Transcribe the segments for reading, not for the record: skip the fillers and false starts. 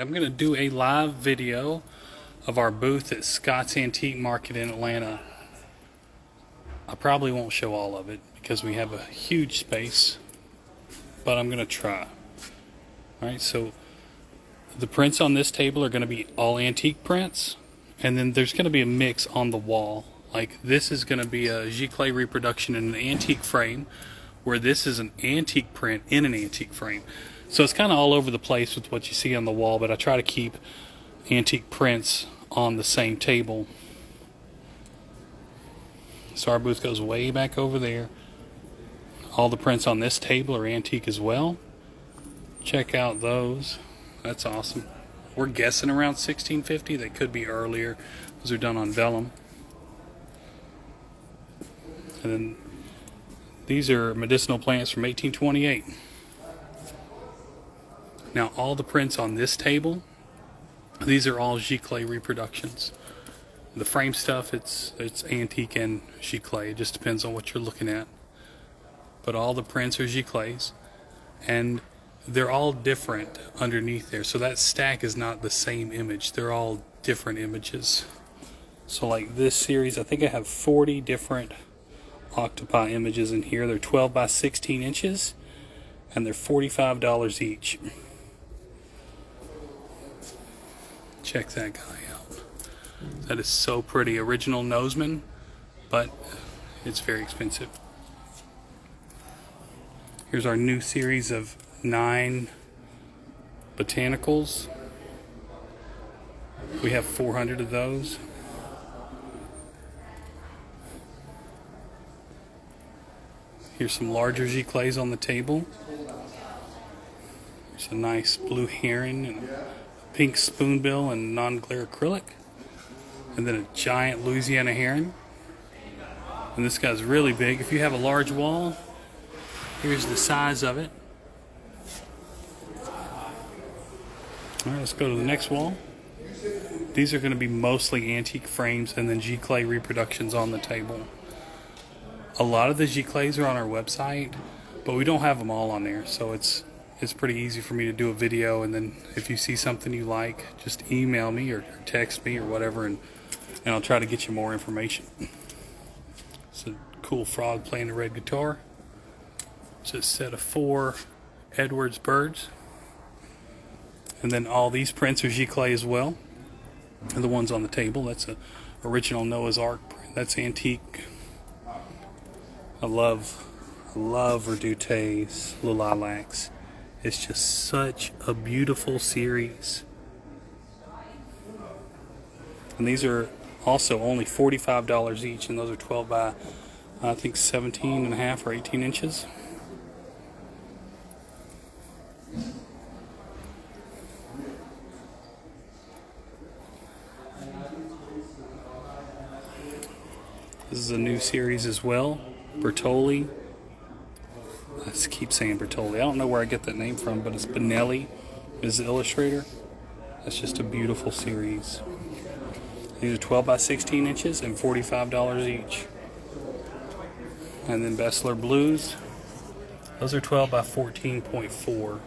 I'm going to do a live video of our booth at Scott's Antique Market in Atlanta. I probably won't show all of it because we have a huge space, but I'm going to try. Alright, so the prints on this table are going to be all antique prints, and then there's going to be a mix on the wall. Like this is going to be a Giclée reproduction in an antique frame, where this is an antique print in an antique frame. So it's kind of all over the place with what you see on the wall, but I try to keep antique prints on the same table. So our booth goes way back over there. All the prints on this table are antique as well. Check out those. That's awesome. We're guessing around 1650. They could be earlier. Those are done on vellum. And then these are medicinal plants from 1828. Now all the prints on this table, these are all Giclée reproductions. The frame stuff, it's antique and Giclée. It just depends on what you're looking at. But all the prints are Giclées, and they're all different underneath there. So that stack is not the same image. They're all different images. So like this series, I think I have 40 different octopi images in here. They're 12 by 16 inches, and they're $45 each. Check that guy out. That is so pretty. Original Noseman, but it's very expensive. Here's our new series of 9 botanicals. We have 400 of those. Here's some larger Giclées on the table. There's a nice blue heron and pink spoonbill and non-glare acrylic, and then a giant Louisiana heron. And this guy's really big. If you have a large wall, here's the size of it. Alright, let's go to the next wall. These are going to be mostly antique frames and then Giclée reproductions on the table. A lot of the Giclées are on our website, but we don't have them all on there, so it's pretty easy for me to do a video, and then if you see something you like, just email me or text me or whatever, and I'll try to get you more information. It's a cool frog playing a red guitar. It's a set of 4 Edwards birds. And then all these prints are Giclée as well. And the ones on the table, that's a original Noah's Ark print. That's antique. I love Redute's Le Lilacs. It's just such a beautiful series. And these are also only $45 each, and those are 12 by, I think, 17 and a half or 18 inches. This is a new series as well, Bertolli. I just keep saying Bertolli. I don't know where I get that name from, but it's Benelli is the illustrator. That's just a beautiful series. These are 12 by 16 inches and $45 each. And then Bessler Blues. Those are 12 by 14.4.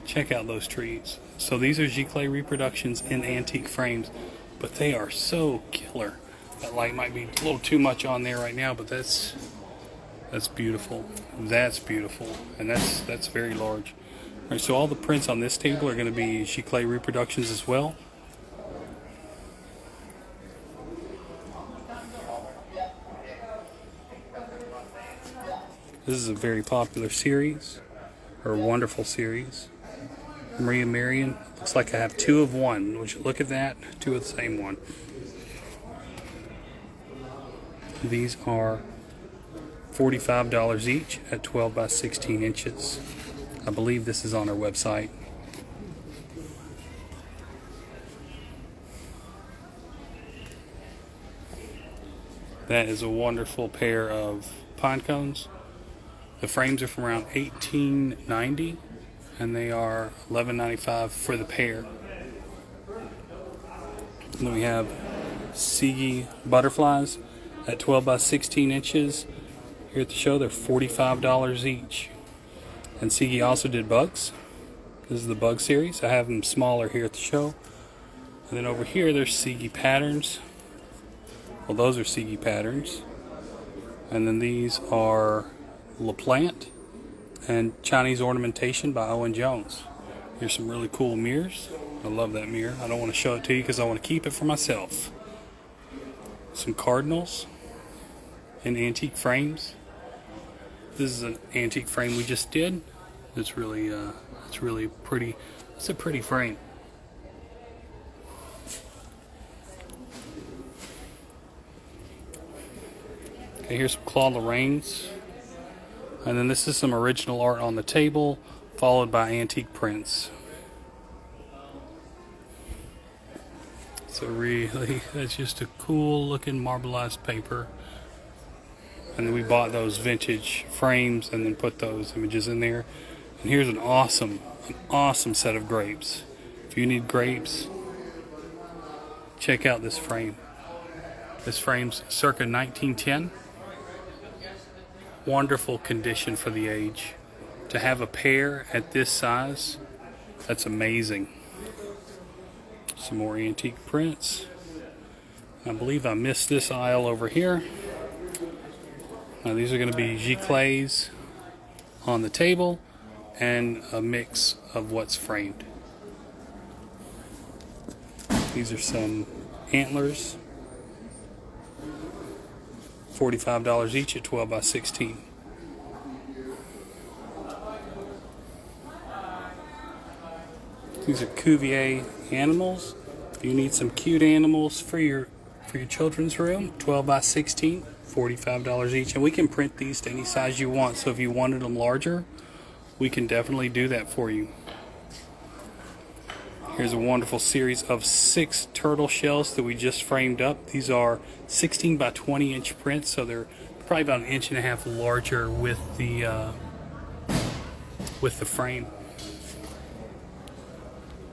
Check out those trees. So these are Giclée reproductions in antique frames, but they are so killer. That light might be a little too much on there right now, but that's beautiful. That's beautiful, and that's very large. All right, so all the prints on this table are going to be Giclée reproductions as well. This is a very popular series, or a wonderful series. Maria Marion. Looks like I have 2 of one. Would you look at that? 2 of the same one. These are $45 each at 12 by 16 inches. I believe this is on our website. That is a wonderful pair of pine cones. The frames are from around 1890, and they are $11.95 for the pair. And then we have Sigui butterflies at 12 by 16 inches. Here at the show, they're $45 each. And Sigui also did bugs. This is the Bug series. I have them smaller here at the show. And then over here, there's Sigi patterns. Well, those are Sigi patterns. And then these are LaPlante and Chinese ornamentation by Owen Jones. Here's some really cool mirrors. I love that mirror. I don't want to show it to you because I want to keep it for myself. Some cardinals in antique frames. This is an antique frame we just did. It's really pretty. It's a pretty frame. Okay, here's some Claude Lorraines. And then this is some original art on the table, followed by antique prints. So really, that's just a cool looking marbleized paper. And then we bought those vintage frames and then put those images in there. And here's an awesome set of grapes. If you need grapes, check out this frame. This frame's circa 1910. Wonderful condition for the age. To have a pair at this size, that's amazing. Some more antique prints. I believe I missed this aisle over here. Now these are going to be giclées on the table and a mix of what's framed. These are some antlers. $45 each at 12 by 16. These are Cuvier animals. If you need some cute animals for your children's room, 12 by 16, $45 each. And we can print these to any size you want. So if you wanted them larger, we can definitely do that for you. Here's a wonderful series of 6 turtle shells that we just framed up. These are 16 by 20 inch prints, so they're probably about 1.5 inches larger with the frame.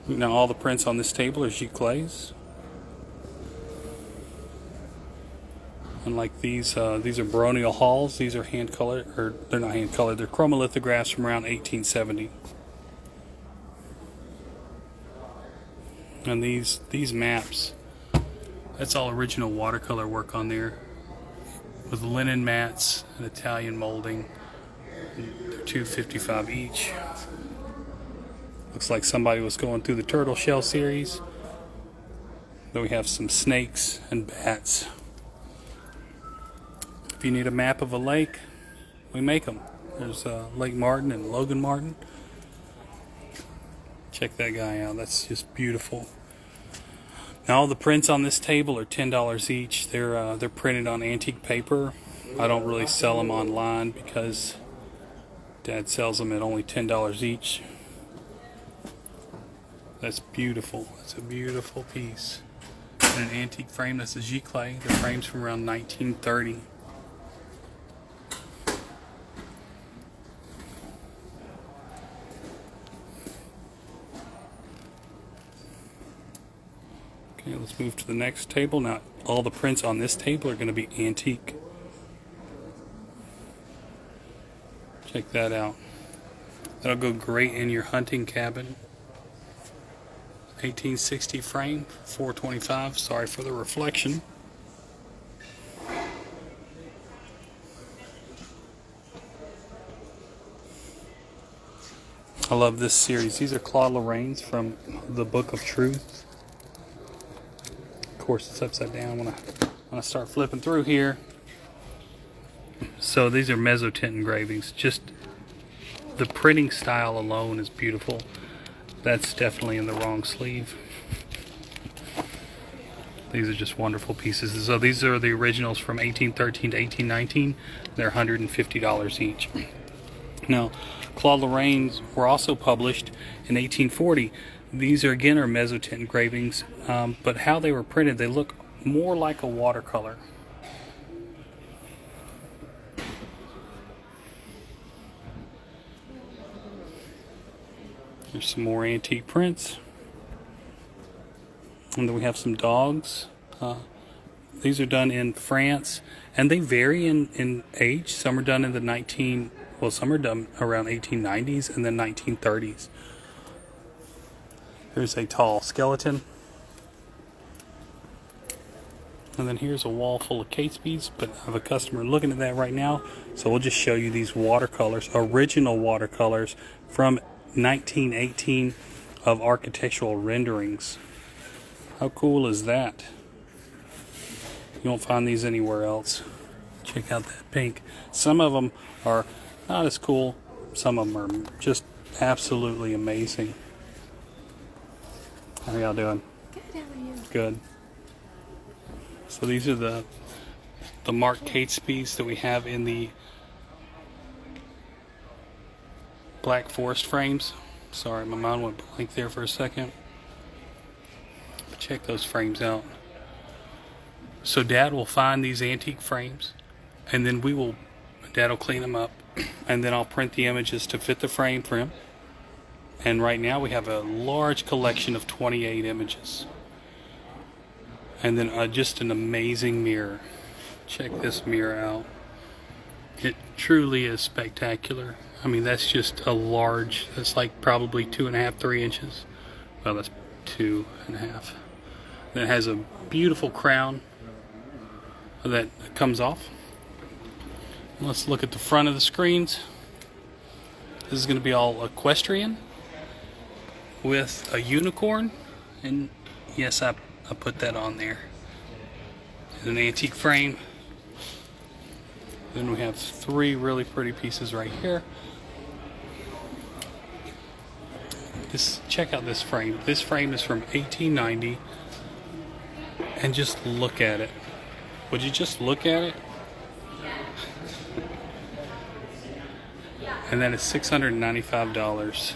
Now all the prints on this table are giclées. And like these are baronial halls. These are hand colored, or they're not hand colored. They're chromolithographs from around 1870. And these maps, that's all original watercolor work on there, with linen mats and Italian molding. They're $2.55 each. Looks like somebody was going through the turtle shell series. Then we have some snakes and bats. If you need a map of a lake, we make them. There's Lake Martin and Logan Martin. Check that guy out. That's just beautiful. Now all the prints on this table are $10 each. They're printed on antique paper. I don't really sell them online because Dad sells them at only $10 each. That's beautiful. That's a beautiful piece. And an antique frame. That's a giclée. The frame's from around 1930. Okay, let's move to the next table. Now, all the prints on this table are going to be antique. Check that out. That'll go great in your hunting cabin. 1860 frame, $4.25. Sorry for the reflection. I love this series. These are Claude Lorraines from the Book of Truth. Of course, it's upside down when I start flipping through here. So these are mezzotint engravings. Just the printing style alone is beautiful. That's definitely in the wrong sleeve. These are just wonderful pieces. So these are the originals from 1813 to 1819. They're $150 each. Now, Claude Lorraines were also published in 1840. These are again mezzotint engravings, but how they were printed, they look more like a watercolor. There's some more antique prints. And then we have some dogs. These are done in France, and they vary in age. Some are done in the some are done around 1890s and then 1930s. Here's a tall skeleton. And then here's a wall full of Kate Speeds, but I have a customer looking at that right now. So we'll just show you these watercolors, original watercolors from 1918 of architectural renderings. How cool is that? You won't find these anywhere else. Check out that pink. Some of them are not as cool. Some of them are just absolutely amazing. How are y'all doing? Good, how are you? Good. So these are the Mark Kate Speeds that we have in the Black Forest frames. Sorry, my mind went blank there for a second. But check those frames out. So Dad will find these antique frames, and then Dad will clean them up, and then I'll print the images to fit the frame for him. And right now we have a large collection of 28 images. And then just an amazing mirror. Check this mirror out. It truly is spectacular. I mean, that's just a large, that's like probably 2.5, 3 inches. Well, that's 2.5. Then it has a beautiful crown that comes off. Let's look at the front of the screens. This is going to be all equestrian with a unicorn, and yes, I put that on there. An antique frame. Then we have 3 really pretty pieces right here. Check out this frame. This frame is from 1890, and just look at it. Would you just look at it? And that is $695.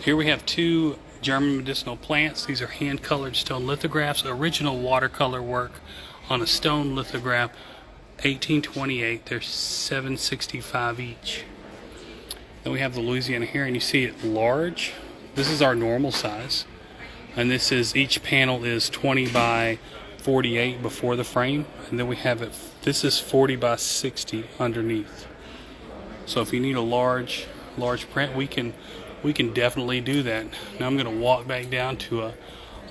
Here we have 2 German medicinal plants. These are hand-colored stone lithographs, original watercolor work on a stone lithograph, 1828. They're $765 each. Then we have the Louisiana heron. You see it large. This is our normal size, and this is, each panel is 20 by 48 before the frame, and then we have it, this is 40 by 60 underneath. So if you need a large print, we can definitely do that. Now I'm going to walk back down to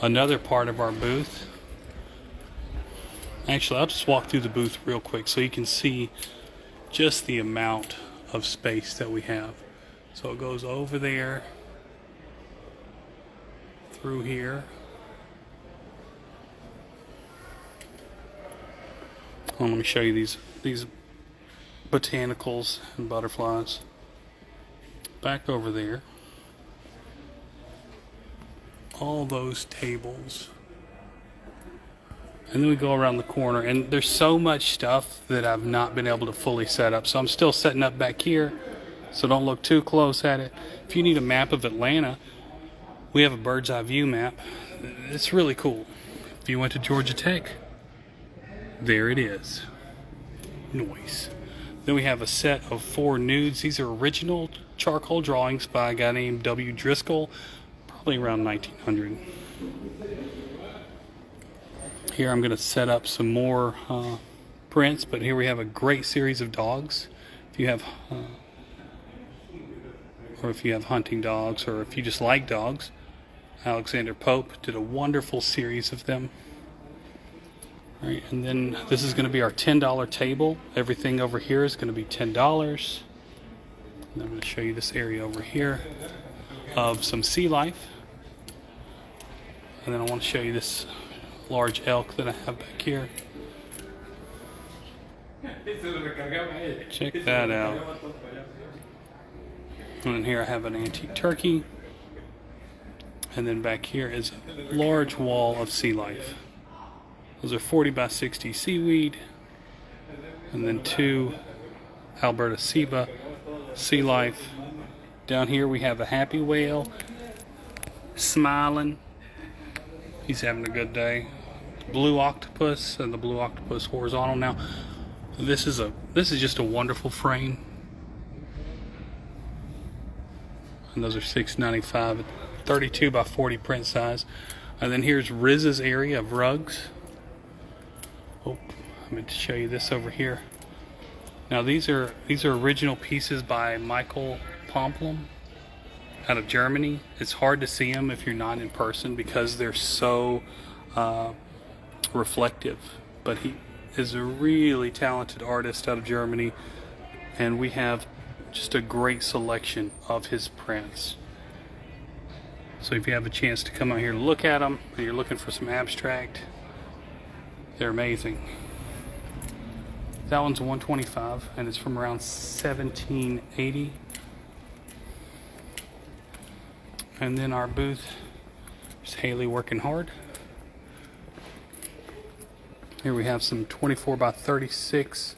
another part of our booth. Actually, I'll just walk through the booth real quick so you can see just the amount of space that we have. So it goes over there, through here. Let me show you these botanicals and butterflies. Back over there. All those tables. And then we go around the corner, and there's so much stuff that I've not been able to fully set up. So I'm still setting up back here, so don't look too close at it. If you need a map of Atlanta, we have a bird's eye view map. It's really cool. If you went to Georgia Tech, there it is. Nice. Then we have a set of 4 nudes. These are original charcoal drawings by a guy named W. Driscoll, probably around 1900. Here I'm going to set up some more prints, but here we have a great series of dogs. If you have, or if you have hunting dogs, or if you just like dogs, Alexander Pope did a wonderful series of them. All right, and then this is going to be our $10 table. Everything over here is going to be $10. And I'm going to show you this area over here of some sea life. And then I want to show you this large elk that I have back here. Check that out. And then here I have an antique turkey. And then back here is a large wall of sea life. Those are 40 by 60 seaweed. And then 2 Alberta Seba sea life. Down here we have a happy whale smiling. He's having a good day. Blue octopus, and the blue octopus horizontal. Now this is just a wonderful frame. And those are $695, 32 by 40 print size. And then here's Riz's area of rugs. Oh, I'm going to show you this over here. Now these are original pieces by Michael Pomplum, out of Germany. It's hard to see them if you're not in person because they're so reflective. But he is a really talented artist out of Germany, and we have just a great selection of his prints. So if you have a chance to come out here and look at them, and you're looking for some abstract, they're amazing. That one's $125, and it's from around 1780. And then our booth is Haley Working Hard. Here we have some 24 by 36.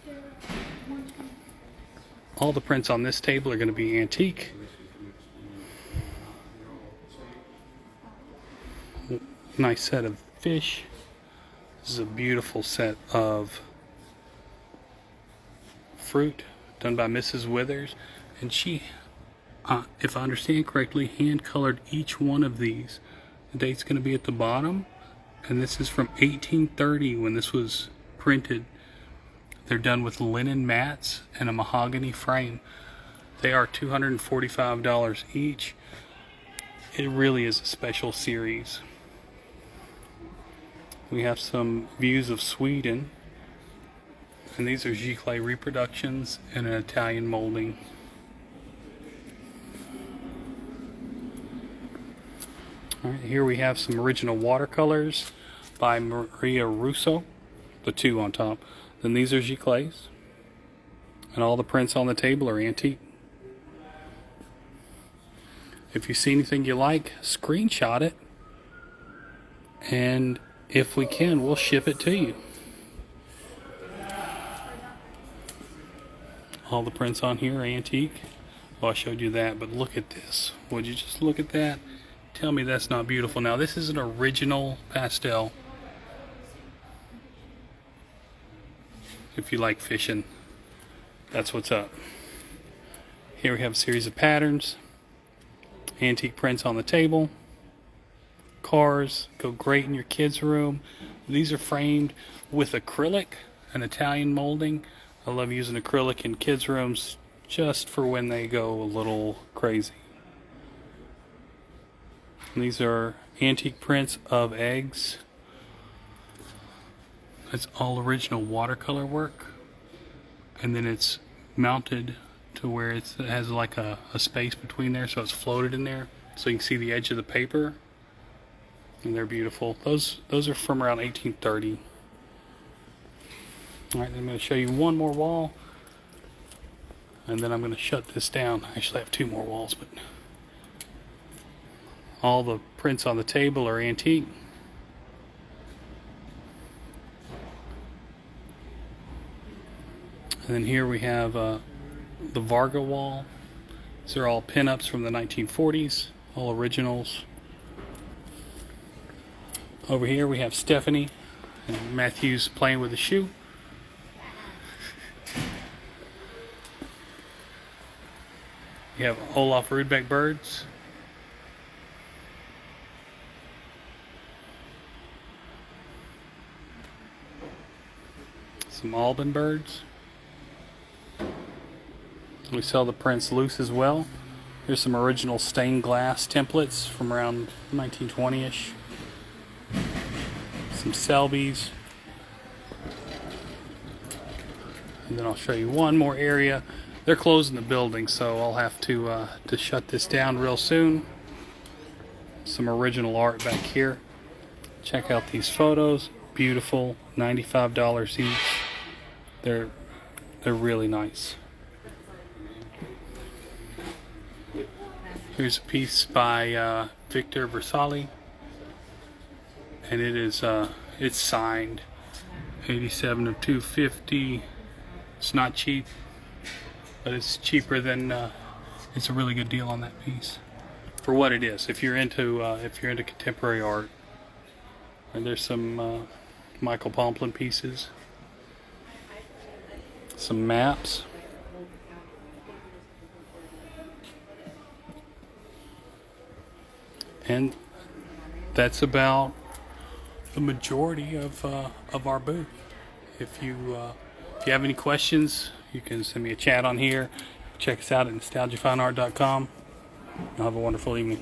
All the prints on this table are going to be antique. Nice set of fish. This is a beautiful set of fruit done by Mrs. Withers, and she, if I understand correctly, hand colored each one of these. The date's going to be at the bottom, and this is from 1830 when this was printed. They're done with linen mats and a mahogany frame. They are $245 each. It really is a special series. We have some views of Sweden, and these are Giclée reproductions and an Italian molding. All right, here we have some original watercolors by Maria Russo, the two on top. Then these are Giclées, and all the prints on the table are antique. If you see anything you like, screenshot it, and if we can, we'll ship it to you. All the prints on here are antique. Well, I showed you that, but look at this. Would you just look at that? Tell me that's not beautiful. Now, this is an original pastel. If you like fishing, that's what's up. Here we have a series of patterns. Antique prints on the table. Cars go great in your kids' room. These are framed with acrylic, an Italian molding. I love using acrylic in kids' rooms just for when they go a little crazy. And these are antique prints of eggs. It's all original watercolor work, and then it's mounted to where it has like a space between there, so it's floated in there so you can see the edge of the paper. And they're beautiful. Those are from around 1830. Alright, I'm going to show you one more wall, and then I'm going to shut this down. I actually have two more walls, but all the prints on the table are antique. And then here we have the Varga wall. These are all pinups from the 1940s, all originals. Over here we have Stephanie and Matthew's playing with a shoe. You have Olaf Rudbeck birds. Some Alban birds. We sell the prints loose as well. Here's some original stained glass templates from around 1920-ish. Some Selbies. And then I'll show you one more area. They're closing the building, so I'll have to shut this down real soon. Some original art back here. Check out these photos. Beautiful, $95 each. They're really nice. Here's a piece by Victor Versali, and it is it's signed 87 of 250. It's not cheap, but it's cheaper than it's a really good deal on that piece for what it is. If you're into contemporary art, and there's some Michael Pomplin pieces, some maps. And that's about the majority of our booth. If you have any questions, you can send me a chat on here. Check us out at nostalgiafineart.com. Y'all have a wonderful evening.